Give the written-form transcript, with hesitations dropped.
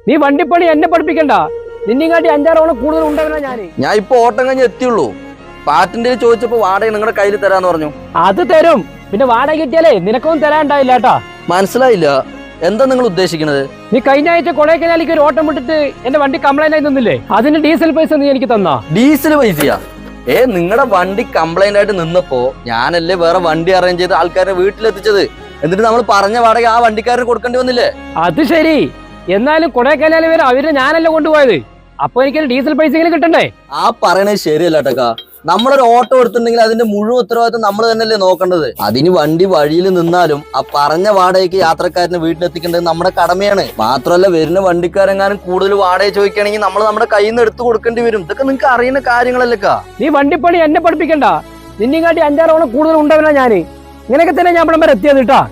നീ വണ്ടിപ്പണി എന്നെ പഠിപ്പിക്കണ്ട. നിന്നെങ്ങാട്ടി 5-6 ഓണം കൂടുതൽ ഉണ്ടാവില്ല ഞാന്. ഞാൻ ഇപ്പൊ ഓട്ടം കഴിഞ്ഞ് എത്തിയുള്ളൂ. പാറ്റിന്റെ ചോദിച്ചപ്പോ വാടക നിങ്ങളുടെ കയ്യിൽ തരാന്ന് പറഞ്ഞു. അത് തരും. പിന്നെ വാടക കിട്ടിയാലേ നിനക്കൊന്നും തരാണ്ടാവില്ല കേട്ടാ. മനസ്സിലായില്ല, എന്താ നിങ്ങൾ ഉദ്ദേശിക്കുന്നത്? നീ കഴിഞ്ഞ ആഴ്ച കൊടൈക്കനാലിക്ക് ഒരു ഓട്ടം വിട്ടിട്ട് എന്റെ വണ്ടി കംപ്ലൈന്റ് ആയി നിന്നില്ലേ? അതിന് ഡീസൽ പൈസ നീ എനിക്ക് തന്നാ. ഡീസൽ പൈസയാ? നിങ്ങളുടെ വണ്ടി കംപ്ലൈന്റ് ആയിട്ട് നിന്നപ്പോ ഞാനല്ലേ വേറെ വണ്ടി അറേഞ്ച് ചെയ്ത് ആൾക്കാരെ വീട്ടിലെത്തിച്ചത്. എന്നിട്ട് നമ്മൾ പറഞ്ഞ വാടക ആ വണ്ടിക്കാരന് കൊടുക്കേണ്ടി വന്നില്ലേ? അത് ശരി. എന്നാലും കൊടൈക്കനാലിൽ വരെ അവരെ ഞാനല്ലേ കൊണ്ടുപോയത്. അപ്പൊ എനിക്കൊരു ഡീസൽ പൈസ കിട്ടണ്ടേ? ആ പറയണത് ശരിയല്ല ടക്കാ. നമ്മളൊരു ഓട്ടോ എടുത്തിട്ടുണ്ടെങ്കിൽ അതിന്റെ മുഴുവൻ ഉത്തരവാദിത്വം നമ്മൾ തന്നെയല്ലേ നോക്കേണ്ടത്. അതിന് വണ്ടി വഴിയിൽ നിന്നാലും ആ പറഞ്ഞ വാടകയ്ക്ക് യാത്രക്കാരനെ വീട്ടിലെത്തിക്കേണ്ടത് നമ്മുടെ കടമയാണ്. മാത്രമല്ല, വരുന്ന വണ്ടിക്കാരെങ്ങാനും കൂടുതൽ വാടക ചോദിക്കുകയാണെങ്കിൽ നമ്മൾ നമ്മുടെ കയ്യിൽ നിന്ന് എടുത്തു കൊടുക്കേണ്ടി വരും. ഇതൊക്കെ നിങ്ങൾക്ക് അറിയുന്ന കാര്യങ്ങളല്ലേക്കാ. നീ വണ്ടിപ്പണി എന്നെ പഠിപ്പിക്കണ്ട. നിന്നെങ്ങാട്ടി 5-6 ഓണം കൂടുതൽ ഉണ്ടാവില്ല ഞാന്. ഇങ്ങനെയൊക്കെ തന്നെ ഞാൻ ഇവിടെ വരെ എത്തിയത് കേട്ടാ.